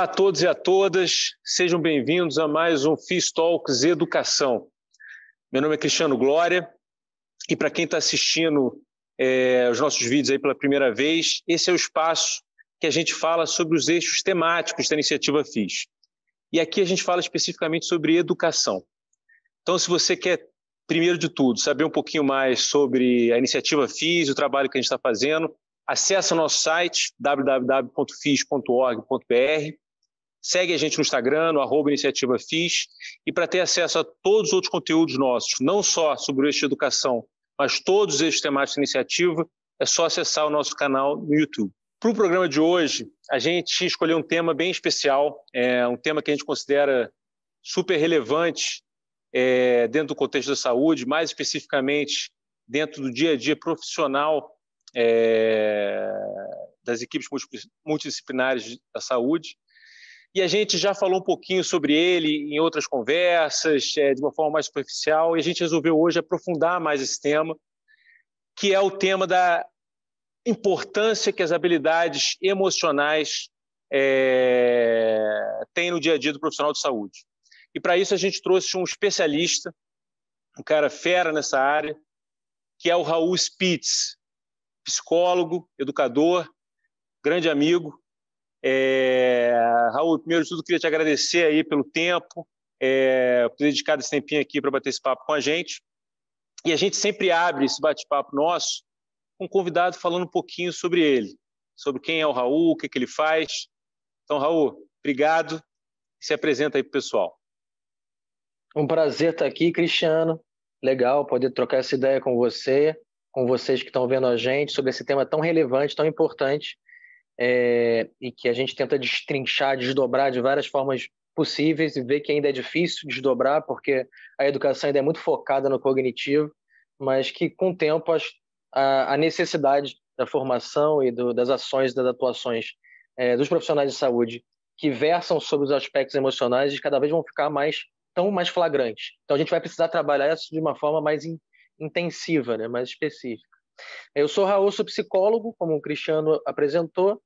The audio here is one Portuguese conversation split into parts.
Olá a todos e a todas, sejam bem-vindos a mais um FIS Talks Educação. Meu nome é Cristiano Glória e para quem está assistindo os nossos vídeos aí pela primeira vez, esse é o espaço que a gente fala sobre os eixos temáticos da iniciativa FIS. E aqui a gente fala especificamente sobre educação. Então, se você quer, primeiro de tudo, saber um pouquinho mais sobre a iniciativa FIS, o trabalho que a gente está fazendo, acesse o nosso site www.fis.org.br, segue a gente no Instagram, no @iniciativafis, e para ter acesso a todos os outros conteúdos nossos, não só sobre o eixo de educação, mas todos os eixos temáticos da iniciativa, é só acessar o nosso canal no YouTube. Para o programa de hoje, a gente escolheu um tema bem especial, um tema que a gente considera super relevante dentro do contexto da saúde, mais especificamente dentro do dia a dia profissional das equipes multidisciplinares da saúde. E a gente já falou um pouquinho sobre ele em outras conversas, de uma forma mais superficial, e a gente resolveu hoje aprofundar mais esse tema, que é o tema da importância que as habilidades emocionais têm no dia a dia do profissional de saúde. E para isso a gente trouxe um especialista, um cara fera nessa área, que é o Raul Spitz, psicólogo, educador, grande amigo. Raul, primeiro de tudo, queria te agradecer aí pelo tempo, por ter dedicado esse tempinho aqui para bater esse papo com a gente. E a gente sempre abre esse bate-papo nosso com um convidado falando um pouquinho sobre ele, sobre quem é o Raul, o que ele faz. Então, Raul, obrigado. Se apresenta aí para o pessoal. Um prazer estar aqui, Cristiano. Legal poder trocar essa ideia com você, com vocês que estão vendo a gente, sobre esse tema tão relevante, tão importante, e que a gente tenta destrinchar, desdobrar de várias formas possíveis e ver que ainda é difícil desdobrar, porque a educação ainda é muito focada no cognitivo, mas que com o tempo a necessidade da formação e das ações, das atuações dos profissionais de saúde que versam sobre os aspectos emocionais cada vez vão ficar tão mais flagrantes. Então a gente vai precisar trabalhar isso de uma forma mais intensiva, né, mais específica. Eu sou Raul, sou psicólogo, como o Cristiano apresentou,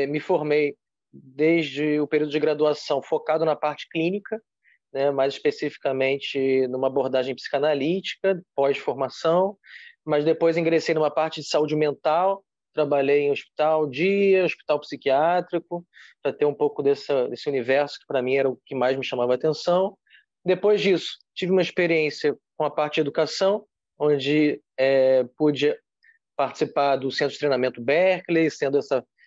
me formei desde o período de graduação focado na parte clínica, né, mais especificamente numa abordagem psicanalítica, pós-formação, mas depois ingressei numa parte de saúde mental, trabalhei em hospital dia, hospital psiquiátrico, para ter um pouco desse universo que para mim era o que mais me chamava a atenção. Depois disso, tive uma experiência com a parte de educação, onde pude participar do Centro de Treinamento Berkeley, sendo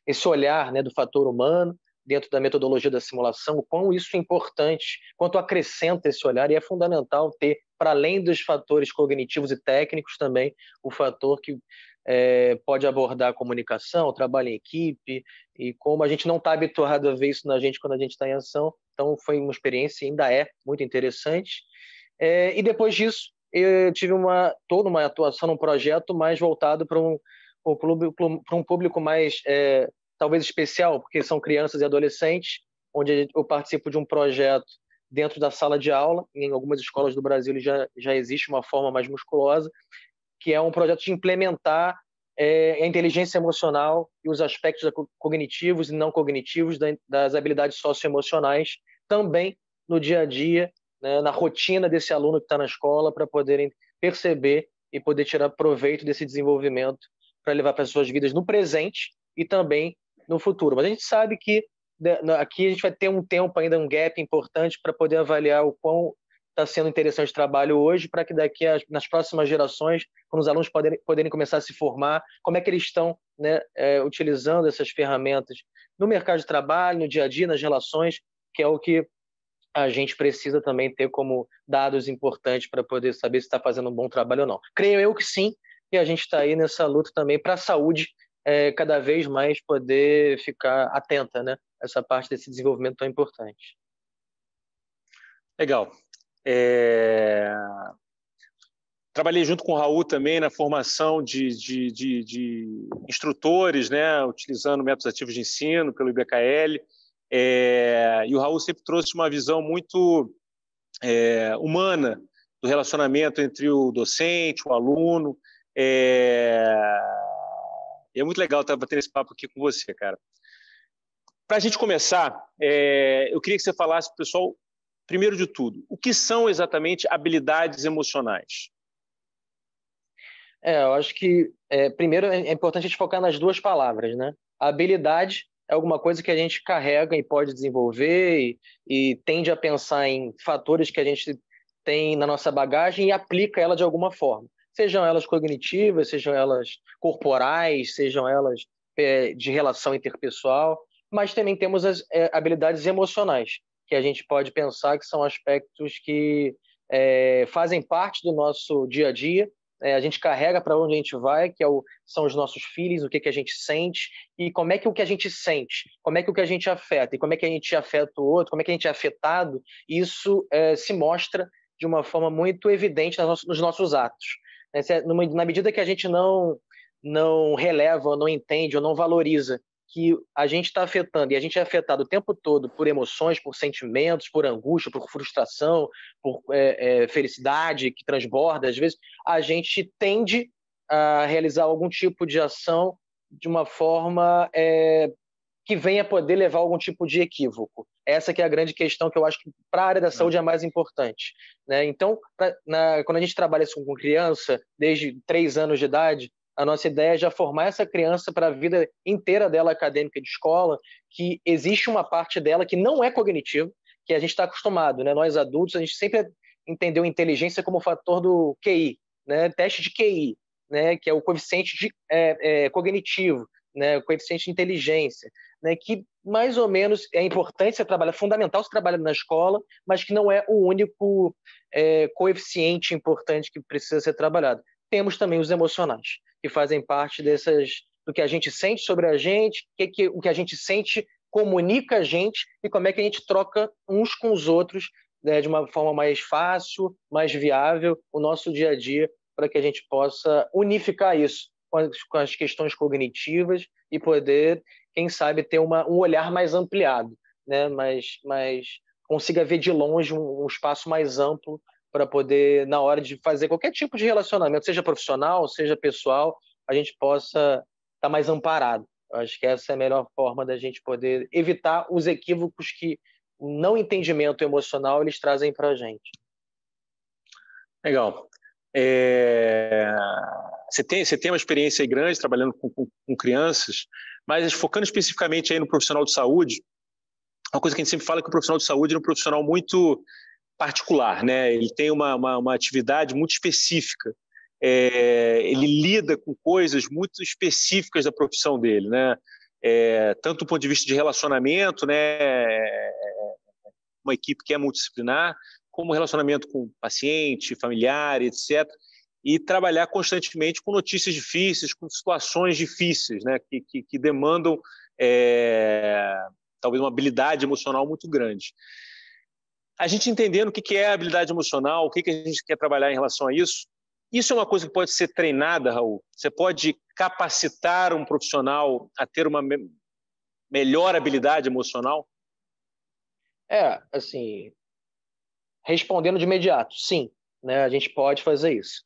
esse olhar, né, do fator humano, dentro da metodologia da simulação, o quão isso é importante, quanto acrescenta esse olhar, e é fundamental ter, para além dos fatores cognitivos e técnicos também, o fator que pode abordar a comunicação, o trabalho em equipe, e como a gente não está habituado a ver isso na gente quando a gente está em ação. Então foi uma experiência, e ainda é, muito interessante. E depois disso, eu tive toda uma atuação num projeto mais voltado para um público mais talvez especial, porque são crianças e adolescentes, onde eu participo de um projeto dentro da sala de aula. Em algumas escolas do Brasil já existe uma forma mais musculosa, que é um projeto de implementar a inteligência emocional e os aspectos cognitivos e não cognitivos das habilidades socioemocionais também no dia a dia, né, na rotina desse aluno que está na escola, para poderem perceber e poder tirar proveito desse desenvolvimento para levar para as suas vidas no presente e também no futuro. Mas a gente sabe que aqui a gente vai ter um tempo ainda, um gap importante para poder avaliar o quão está sendo interessante o trabalho hoje, para que nas próximas gerações, quando os alunos poderem começar a se formar, como é que eles estão, né, utilizando essas ferramentas no mercado de trabalho, no dia a dia, nas relações, que é o que a gente precisa também ter como dados importantes para poder saber se está fazendo um bom trabalho ou não. Creio eu que sim, e a gente está aí nessa luta também para a saúde cada vez mais poder ficar atenta, né, a essa parte desse desenvolvimento tão importante. Legal. Trabalhei junto com o Raul também na formação de instrutores, né, utilizando métodos ativos de ensino pelo IBKL, e o Raul sempre trouxe uma visão muito humana do relacionamento entre o docente, o aluno, e é muito legal estar batendo esse papo aqui com você, cara. Para a gente começar, eu queria que você falasse para o pessoal, primeiro de tudo, o que são exatamente habilidades emocionais? Eu acho que, primeiro, é importante a gente focar nas duas palavras, né? A habilidade é alguma coisa que a gente carrega e pode desenvolver e tende a pensar em fatores que a gente tem na nossa bagagem e aplica ela de alguma forma. Sejam elas cognitivas, sejam elas corporais, sejam elas de relação interpessoal, mas também temos as habilidades emocionais, que a gente pode pensar que são aspectos que fazem parte do nosso dia a dia. A gente carrega para onde a gente vai, são os nossos feelings, o que a gente sente, e como é que o que a gente sente, como é que o que a gente afeta, e como é que a gente afeta o outro, como é que a gente é afetado, isso se mostra de uma forma muito evidente nos nossos atos. Na medida que a gente não releva, ou não entende, ou não valoriza que a gente está afetando, e a gente é afetado o tempo todo por emoções, por sentimentos, por angústia, por frustração, por felicidade que transborda, às vezes, a gente tende a realizar algum tipo de ação de uma forma que venha poder levar a algum tipo de equívoco. Essa que é a grande questão que eu acho que para a área da saúde é a mais importante, né? Então, quando a gente trabalha isso com criança, desde 3 anos de idade, a nossa ideia é já formar essa criança para a vida inteira dela acadêmica de escola, que existe uma parte dela que não é cognitiva, que a gente está acostumado, né? Nós adultos, a gente sempre entendeu inteligência como fator do QI, né? Teste de QI, né? Que é o coeficiente cognitivo, né? O coeficiente de inteligência, né? Que mais ou menos é importante você trabalhar, fundamental você trabalhar na escola, mas que não é o único coeficiente importante que precisa ser trabalhado. Temos também os emocionais, que fazem parte do que a gente sente sobre a gente, o que a gente sente comunica a gente e como é que a gente troca uns com os outros, né, de uma forma mais fácil, mais viável, o nosso dia a dia, para que a gente possa unificar isso com as questões cognitivas e poder, quem sabe, ter um olhar mais ampliado, né, mas consiga ver de longe um espaço mais amplo para poder, na hora de fazer qualquer tipo de relacionamento, seja profissional, seja pessoal, a gente possa estar mais amparado. Eu acho que essa é a melhor forma da gente poder evitar os equívocos que o não entendimento emocional eles trazem para a gente. Legal. Você tem uma experiência aí grande trabalhando com crianças, mas focando especificamente aí no profissional de saúde, uma coisa que a gente sempre fala é que o profissional de saúde é um profissional muito particular, né? Ele tem uma atividade muito específica. Ele lida com coisas muito específicas da profissão dele, né? Tanto do ponto de vista de relacionamento, né? Uma equipe que é multidisciplinar, como relacionamento com paciente, familiar, etc. E trabalhar constantemente com notícias difíceis, com situações difíceis, né? Que demandam talvez uma habilidade emocional muito grande. A gente entendendo o que é a habilidade emocional, o que a gente quer trabalhar em relação a isso, isso é uma coisa que pode ser treinada, Raul. Você pode capacitar um profissional a ter uma melhor habilidade emocional? Assim, respondendo de imediato, sim, né? A gente pode fazer isso.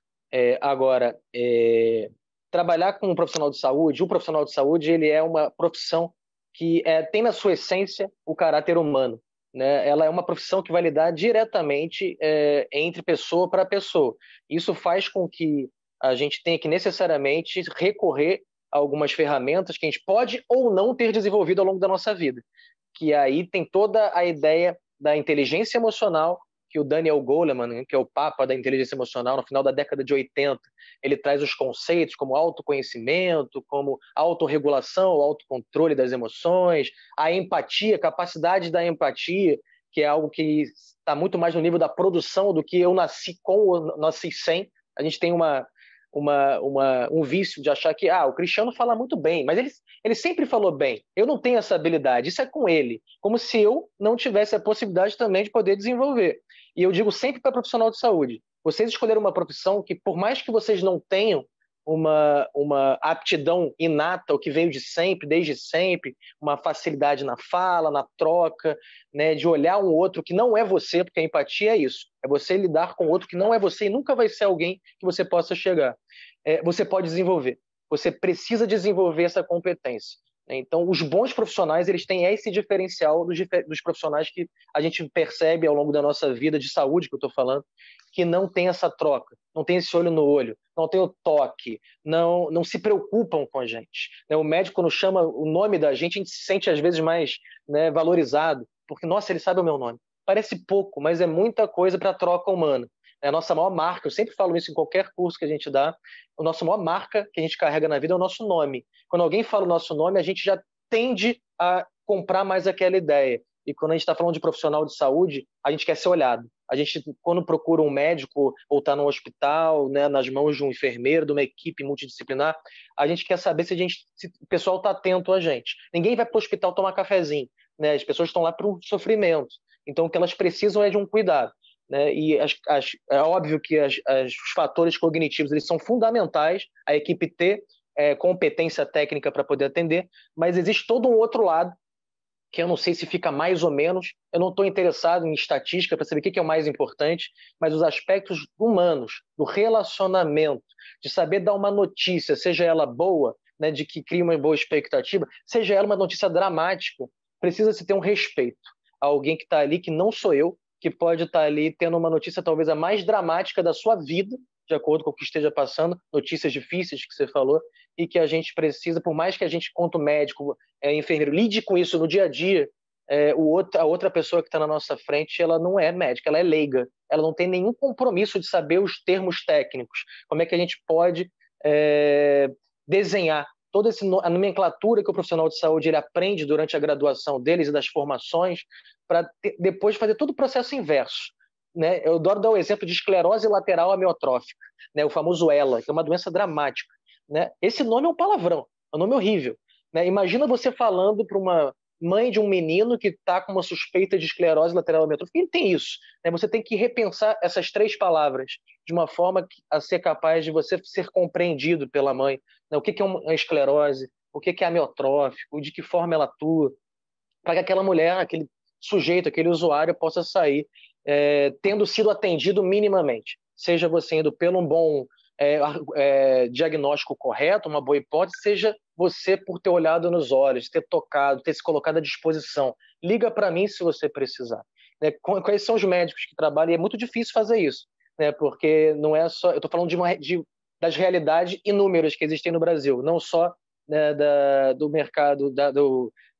Agora, trabalhar com um profissional de saúde, ele é uma profissão que tem na sua essência o caráter humano, né? Ela é uma profissão que vai lidar diretamente entre pessoa para pessoa. Isso faz com que a gente tenha que necessariamente recorrer a algumas ferramentas que a gente pode ou não ter desenvolvido ao longo da nossa vida. Que aí tem toda a ideia da inteligência emocional que o Daniel Goleman, que é o papa da inteligência emocional, no final da década de 80, ele traz os conceitos como autoconhecimento, como autorregulação, o autocontrole das emoções, a empatia, a capacidade da empatia, que é algo que está muito mais no nível da produção do que eu nasci com ou nasci sem. A gente tem um vício de achar que o Cristiano fala muito bem, mas ele sempre falou bem. Eu não tenho essa habilidade, isso é com ele. Como se eu não tivesse a possibilidade também de poder desenvolver. E eu digo sempre para profissional de saúde, vocês escolheram uma profissão que, por mais que vocês não tenham uma aptidão inata, o que veio de sempre, desde sempre, uma facilidade na fala, na troca, né, de olhar um outro que não é você, porque a empatia é isso, é você lidar com outro que não é você e nunca vai ser alguém que você possa chegar. Você pode desenvolver, você precisa desenvolver essa competência. Então, os bons profissionais, eles têm esse diferencial dos profissionais que a gente percebe ao longo da nossa vida de saúde, que eu estou falando, que não tem essa troca, não tem esse olho no olho, não tem o toque, não se preocupam com a gente. O médico, quando chama o nome da gente, a gente se sente às vezes mais, né, valorizado, porque, nossa, ele sabe o meu nome. Parece pouco, mas é muita coisa para a troca humana. É a nossa maior marca, eu sempre falo isso em qualquer curso que a gente dá, a nossa maior marca que a gente carrega na vida é o nosso nome. Quando alguém fala o nosso nome, a gente já tende a comprar mais aquela ideia. E quando a gente está falando de profissional de saúde, a gente quer ser olhado. A gente, quando procura um médico ou está no hospital, né, nas mãos de um enfermeiro, de uma equipe multidisciplinar, a gente quer saber se o pessoal está atento a gente. Ninguém vai para o hospital tomar cafezinho, né? As pessoas estão lá para um sofrimento. Então, o que elas precisam é de um cuidado. Né? E é óbvio que os fatores cognitivos eles são fundamentais, a equipe ter competência técnica para poder atender, mas existe todo um outro lado que eu não sei se fica mais ou menos, eu não estou interessado em estatística para saber o que é o mais importante, mas os aspectos humanos, do relacionamento, de saber dar uma notícia, seja ela boa, né, de que cria uma boa expectativa, seja ela uma notícia dramática, precisa-se ter um respeito a alguém que está ali, que não sou eu, que pode estar ali tendo uma notícia talvez a mais dramática da sua vida, de acordo com o que esteja passando, notícias difíceis que você falou, e que a gente precisa, por mais que a gente, quanto médico, enfermeiro, lide com isso no dia a dia, a outra pessoa que está na nossa frente, ela não é médica, ela é leiga, ela não tem nenhum compromisso de saber os termos técnicos, como é que a gente pode desenhar toda a nomenclatura que o profissional de saúde ele aprende durante a graduação deles e das formações, para depois fazer todo o processo inverso. Né? Eu adoro dar o exemplo de esclerose lateral amiotrófica, né? O famoso ELA, que é uma doença dramática. Né? Esse nome é um palavrão, é um nome horrível. Né? Imagina você falando para uma mãe de um menino que está com uma suspeita de esclerose lateral amiotrófica. Quem tem isso? Né? Você tem que repensar essas 3 palavras de uma forma a ser capaz de você ser compreendido pela mãe. Né? O que é uma esclerose? O que é amiotrófico? De que forma ela atua? Para que aquela mulher, aquele sujeito, aquele usuário possa sair tendo sido atendido minimamente. Seja você indo pelo um bom diagnóstico correto, uma boa hipótese, seja você por ter olhado nos olhos, ter tocado, ter se colocado à disposição. Liga para mim se você precisar. Né? Quais são os médicos que trabalham? E é muito difícil fazer isso, né? Porque não é só... Eu estou falando das realidades inúmeras que existem no Brasil, não só, né, do mercado,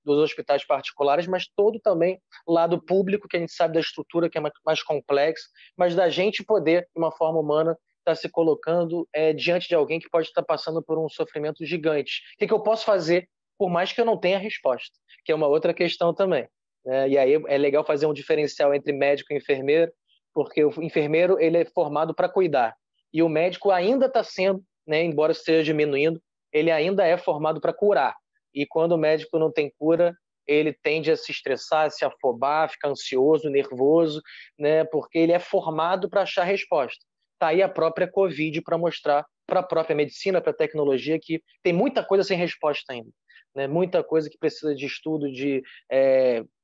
dos hospitais particulares, mas todo também lado público, que a gente sabe da estrutura que é mais complexa, mas da gente poder, de uma forma humana, estar se colocando diante de alguém que pode estar passando por um sofrimento gigante. O que eu posso fazer, por mais que eu não tenha resposta? Que é uma outra questão também. E aí é legal fazer um diferencial entre médico e enfermeiro, porque o enfermeiro ele é formado para cuidar, e o médico ainda está sendo, né, embora esteja diminuindo, ele ainda é formado para curar. E quando o médico não tem cura, ele tende a se estressar, a se afobar, ficar ansioso, nervoso, né? Porque ele é formado para achar resposta. Está aí a própria Covid para mostrar para a própria medicina, para a tecnologia, que tem muita coisa sem resposta ainda. Né? Muita coisa que precisa de estudo, de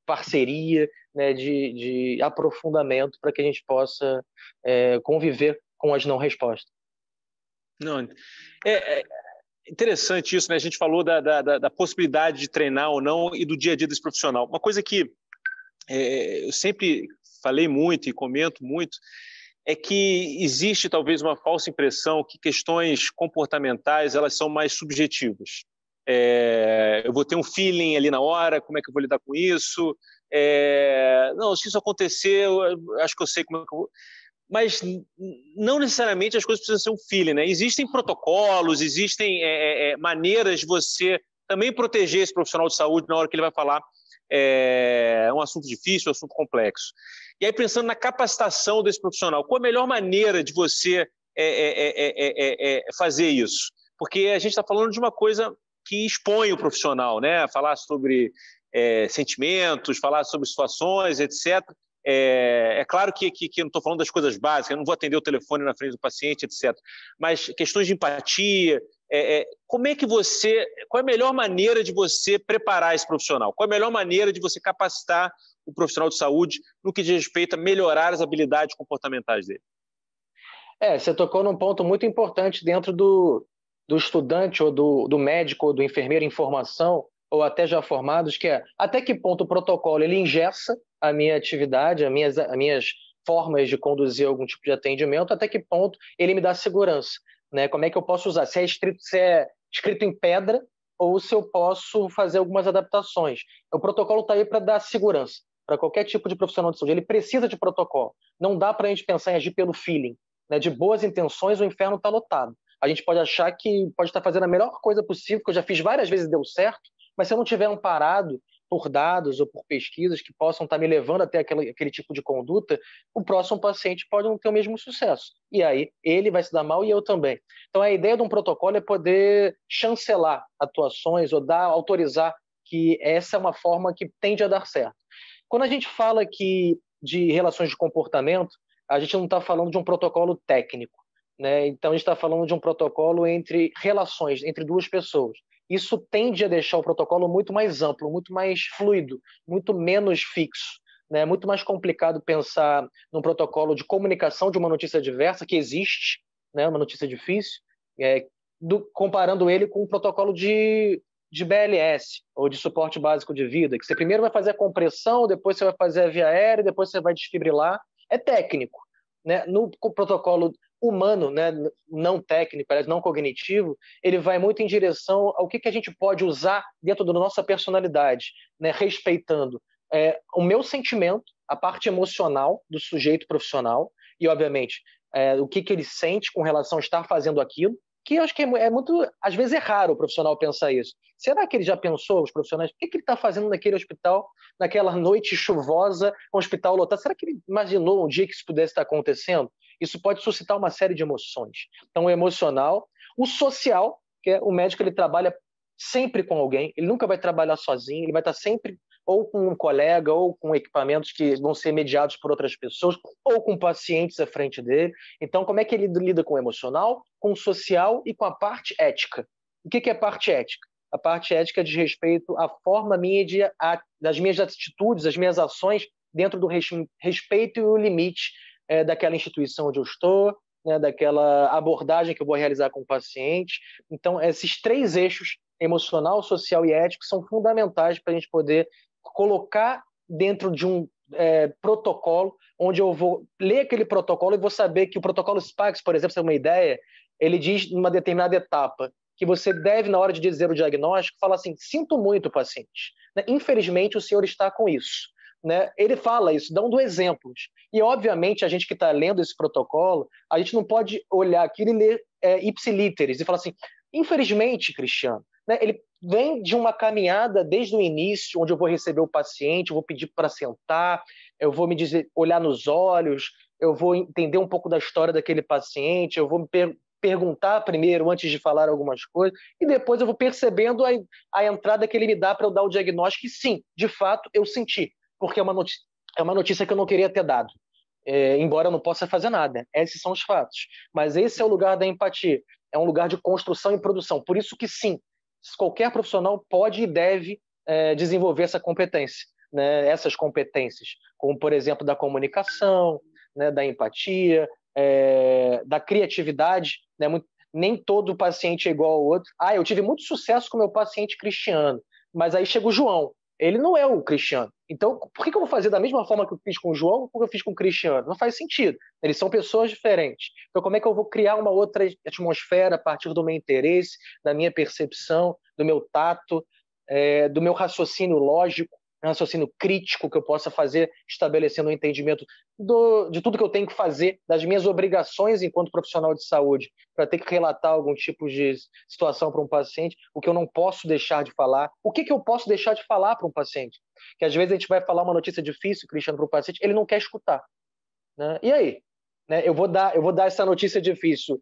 parceria, né? de aprofundamento para que a gente possa conviver com as não respostas. Não, interessante isso, né? A gente falou da possibilidade de treinar ou não e do dia a dia desse profissional. Uma coisa que eu sempre falei muito e comento muito é que existe talvez uma falsa impressão que questões comportamentais elas são mais subjetivas. Eu vou ter um feeling ali na hora, como é que eu vou lidar com isso? Não, se isso acontecer, eu acho que eu sei como é que eu vou... Mas não necessariamente as coisas precisam ser um feeling, né? Existem protocolos, existem maneiras de você também proteger esse profissional de saúde na hora que ele vai falar um assunto difícil, um assunto complexo. E aí, pensando na capacitação desse profissional, qual a melhor maneira de você fazer isso? Porque a gente está falando de uma coisa que expõe o profissional, né? Falar sobre sentimentos, falar sobre situações, etc., claro que eu não estou falando das coisas básicas, eu não vou atender o telefone na frente do paciente, etc. Mas questões de empatia, como é que qual é a melhor maneira de você preparar esse profissional? Qual é a melhor maneira de você capacitar o profissional de saúde no que diz respeito a melhorar as habilidades comportamentais dele? Você tocou num ponto muito importante dentro do estudante ou do médico ou do enfermeiro em formação, ou até já formados, que é até que ponto o protocolo ele engessa a minha atividade, as minhas formas de conduzir algum tipo de atendimento, até que ponto ele me dá segurança, né? Como é que eu posso usar? Se é escrito em pedra ou se eu posso fazer algumas adaptações. O protocolo está aí para dar segurança para qualquer tipo de profissional de saúde. Ele precisa de protocolo. Não dá para a gente pensar em agir pelo feeling, né? De boas intenções, o inferno está lotado. A gente pode achar que pode estar fazendo a melhor coisa possível, que eu já fiz várias vezes e deu certo, mas se eu não tiver amparado por dados ou por pesquisas que possam estar me levando até aquele tipo de conduta, o próximo paciente pode não ter o mesmo sucesso. E aí ele vai se dar mal e eu também. Então a ideia de um protocolo é poder chancelar atuações ou autorizar que essa é uma forma que tende a dar certo. Quando a gente fala aqui de relações de comportamento, a gente não está falando de um protocolo técnico, né? Então a gente está falando de um protocolo entre relações, entre duas pessoas. Isso tende a deixar o protocolo muito mais amplo, muito mais fluido, muito menos fixo. É muito mais complicado pensar num protocolo de comunicação de uma notícia diversa, que existe, né, uma notícia difícil, comparando ele com um protocolo de BLS, ou de suporte básico de vida, que você primeiro vai fazer a compressão, depois você vai fazer a via aérea, depois você vai desfibrilar. É técnico. Né? No protocolo humano, né, não técnico, aliás, não cognitivo, ele vai muito em direção ao que a gente pode usar dentro da nossa personalidade, né, respeitando o meu sentimento, a parte emocional do sujeito profissional e, obviamente, o que ele sente com relação a estar fazendo aquilo, que eu acho que é muito, às vezes é raro o profissional pensar isso. Será que ele já pensou, os profissionais, o que ele está fazendo naquele hospital, naquela noite chuvosa, com o hospital lotado? Será que ele imaginou um dia que isso pudesse estar acontecendo? Isso pode suscitar uma série de emoções. Então, o emocional, o social, que é o médico, ele trabalha sempre com alguém, ele nunca vai trabalhar sozinho, ele vai estar sempre ou com um colega, ou com equipamentos que vão ser mediados por outras pessoas, ou com pacientes à frente dele. Então, como é que ele lida com o emocional, com o social e com a parte ética? O que é parte ética? A parte ética diz respeito à forma minha das minhas atitudes, das minhas ações dentro do respeito e o limite daquela instituição onde eu estou, né, daquela abordagem que eu vou realizar com o paciente. Então, esses três eixos, emocional, social e ético, são fundamentais para a gente poder colocar dentro de um protocolo, onde eu vou ler aquele protocolo e vou saber que o protocolo SPACS, por exemplo, se é uma ideia, ele diz numa determinada etapa que você deve, na hora de dizer o diagnóstico, falar assim: sinto muito, paciente. Né? Infelizmente, o senhor está com isso. Né? Ele fala isso, dando exemplos. E, obviamente, a gente que está lendo esse protocolo, a gente não pode olhar aquilo e ler ipsilíteres e falar assim: infelizmente, Cristiano, né? Ele vem de uma caminhada desde o início, onde eu vou receber o paciente, eu vou pedir para sentar, eu vou me dizer, olhar nos olhos, eu vou entender um pouco da história daquele paciente, eu vou me perguntar primeiro antes de falar algumas coisas, e depois eu vou percebendo a entrada que ele me dá para eu dar o diagnóstico, e sim, de fato, eu senti, porque é uma notícia que eu não queria ter dado. Embora eu não possa fazer nada. Esses são os fatos. Mas esse é o lugar da empatia. É um lugar de construção e produção. Por isso que, sim, qualquer profissional pode e deve desenvolver essa competência, né? Essas competências, como, por exemplo, da comunicação, né? Da empatia, da criatividade. Né? Nem todo paciente é igual ao outro. Eu tive muito sucesso com o meu paciente Cristiano, mas aí chega o João. Ele não é o Cristiano. Então, por que eu vou fazer da mesma forma que eu fiz com o João ou que eu fiz com o Cristiano? Não faz sentido. Eles são pessoas diferentes. Então, como é que eu vou criar uma outra atmosfera a partir do meu interesse, da minha percepção, do meu tato, do meu raciocínio lógico, raciocínio crítico que eu possa fazer, estabelecendo um entendimento de tudo que eu tenho que fazer, das minhas obrigações enquanto profissional de saúde, para ter que relatar algum tipo de situação para um paciente, o que eu não posso deixar de falar, o que eu posso deixar de falar para um paciente. Que às vezes a gente vai falar uma notícia difícil, Cristiano, para o paciente, ele não quer escutar. Né? E aí? Né? Eu vou dar essa notícia difícil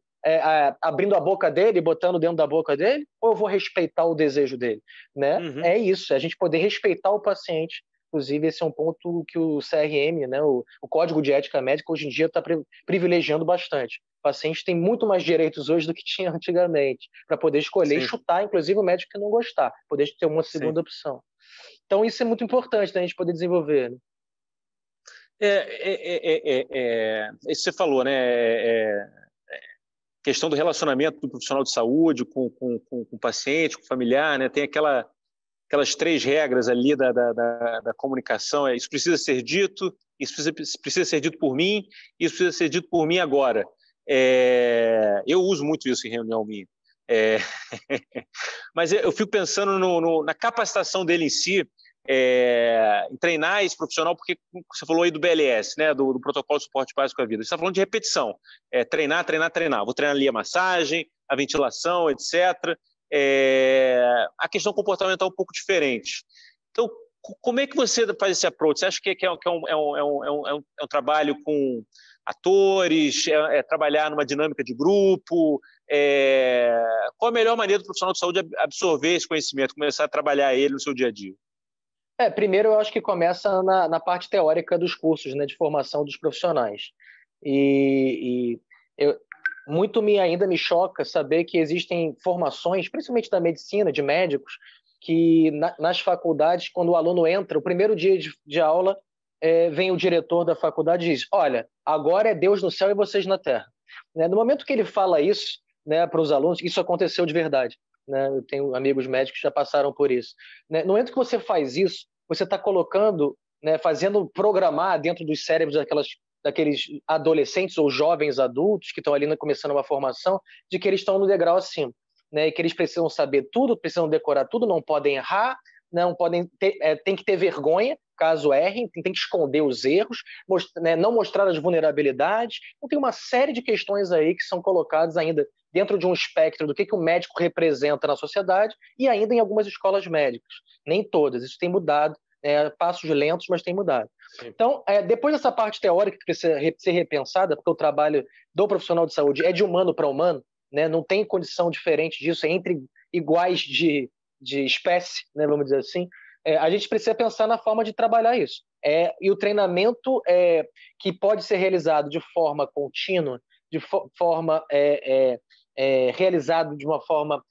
abrindo a boca dele, botando dentro da boca dele, ou eu vou respeitar o desejo dele? Né? Uhum. É isso, a gente poder respeitar o paciente. Inclusive, esse é um ponto que o CRM, né, o Código de Ética Médica, hoje em dia está privilegiando bastante. O paciente tem muito mais direitos hoje do que tinha antigamente, para poder escolher e chutar, inclusive, o médico que não gostar, poder ter uma segunda opção. Então, isso é muito importante, né, a gente poder desenvolver. Né? Isso você falou, né? Questão do relacionamento do profissional de saúde com o paciente, com o familiar, né? Tem aquela aquelas 3 regras ali da comunicação. Isso precisa ser dito, isso precisa ser dito por mim, isso precisa ser dito por mim agora. Eu uso muito isso em reunião minha. Mas eu fico pensando na capacitação dele em si, em treinar esse profissional, porque você falou aí do BLS, né, do Protocolo de Suporte Básico à Vida. Você está falando de repetição. Treinar. Vou treinar ali a massagem, a ventilação, etc. A questão comportamental é um pouco diferente. Então, como é que você faz esse approach? Você acha que é um trabalho com atores, trabalhar numa dinâmica de grupo? Qual a melhor maneira do profissional de saúde absorver esse conhecimento, começar a trabalhar ele no seu dia a dia? Primeiro, eu acho que começa na parte teórica dos cursos, né, de formação dos profissionais. Muito ainda me choca saber que existem formações, principalmente da medicina, de médicos, que nas faculdades, quando o aluno entra, o primeiro dia de aula, vem o diretor da faculdade e diz: olha, agora é Deus no céu e vocês na terra. Né? No momento que ele fala isso, né, para os alunos, isso aconteceu de verdade. Né? Eu tenho amigos médicos que já passaram por isso. Né? No momento que você faz isso, você está colocando, né, fazendo programar dentro dos cérebros daqueles adolescentes ou jovens adultos que estão ali começando uma formação, de que eles estão no degrau acima, né, e que eles precisam saber tudo, precisam decorar tudo, não podem errar, não podem tem que ter vergonha caso errem, tem que esconder os erros, não mostrar as vulnerabilidades. Então, tem uma série de questões aí que são colocadas ainda dentro de um espectro do que o médico representa na sociedade e ainda em algumas escolas médicas. Nem todas, isso tem mudado, passos lentos, mas tem mudado. Então, depois dessa parte teórica que precisa ser repensada, porque o trabalho do profissional de saúde é de humano para humano, né? Não tem condição diferente disso, entre iguais de espécie, né, vamos dizer assim, a gente precisa pensar na forma de trabalhar isso. E o treinamento que pode ser realizado de forma contínua, de forma realizado de uma forma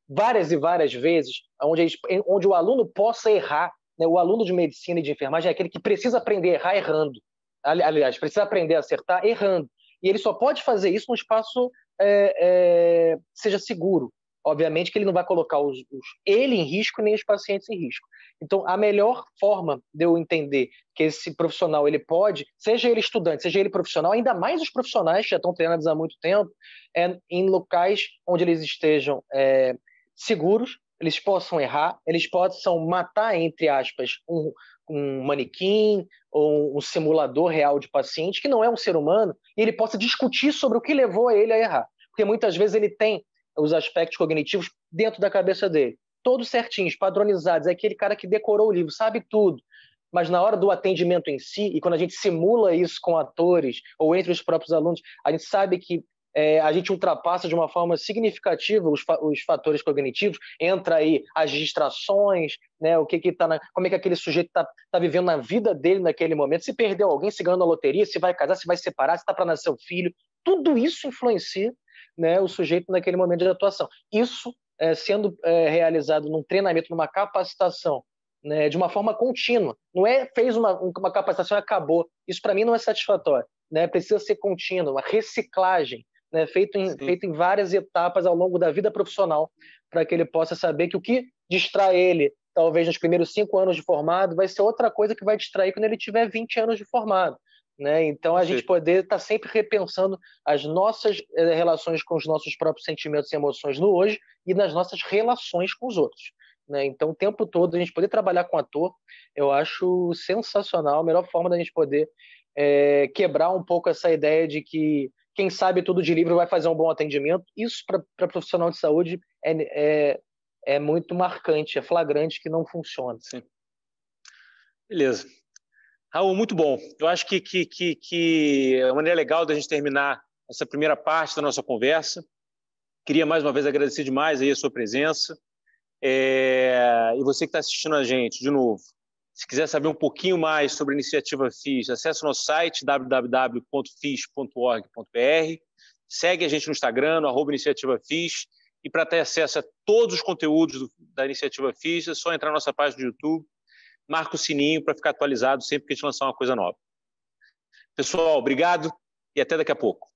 várias e várias vezes, onde o aluno possa errar. Né? O aluno de medicina e de enfermagem é aquele que precisa aprender a errar errando. Aliás, precisa aprender a acertar errando. E ele só pode fazer isso num espaço seja seguro. Obviamente que ele não vai colocar ele em risco nem os pacientes em risco. Então, a melhor forma de eu entender que esse profissional ele pode, seja ele estudante, seja ele profissional, ainda mais os profissionais que já estão treinados há muito tempo, em locais onde eles estejam seguros, eles possam errar, eles possam matar, entre aspas, um manequim ou um simulador real de paciente, que não é um ser humano, e ele possa discutir sobre o que levou a ele a errar. Porque muitas vezes ele tem os aspectos cognitivos dentro da cabeça dele, todos certinhos, padronizados, é aquele cara que decorou o livro, sabe tudo, mas na hora do atendimento em si, e quando a gente simula isso com atores ou entre os próprios alunos, a gente sabe que a gente ultrapassa de uma forma significativa os fatores cognitivos, entra aí as distrações, né, como é que aquele sujeito está vivendo na vida dele naquele momento, se perdeu alguém, se ganhou na loteria, se vai casar, se vai separar, se está para nascer um filho, tudo isso influencia, né, o sujeito naquele momento de atuação. Isso sendo realizado num treinamento, numa capacitação, né, de uma forma contínua. Não fez uma capacitação e acabou. Isso, para mim, não é satisfatório. Né? Precisa ser contínuo, uma reciclagem, né, feito em várias etapas ao longo da vida profissional, para que ele possa saber que o que distrai ele, talvez nos primeiros 5 anos de formado, vai ser outra coisa que vai distrair quando ele tiver 20 anos de formado. Né? Então, a gente poder estar sempre repensando as nossas relações com os nossos próprios sentimentos e emoções no hoje e nas nossas relações com os outros. Né? Então, o tempo todo, a gente poder trabalhar com ator, eu acho sensacional, a melhor forma da gente poder quebrar um pouco essa ideia de que quem sabe tudo de livro vai fazer um bom atendimento. Isso, para profissional de saúde, é muito marcante, é flagrante que não funciona. Sim. Beleza. Raul, muito bom. Eu acho que é uma maneira legal da gente terminar essa primeira parte da nossa conversa. Queria mais uma vez agradecer demais aí a sua presença. E você que está assistindo a gente, de novo, se quiser saber um pouquinho mais sobre a Iniciativa FIS, acesse o nosso site www.fis.org.br, segue a gente no Instagram, no @IniciativaFIS, e para ter acesso a todos os conteúdos da Iniciativa FIS, é só entrar na nossa página do YouTube, marca o sininho para ficar atualizado sempre que a gente lançar uma coisa nova. Pessoal, obrigado e até daqui a pouco.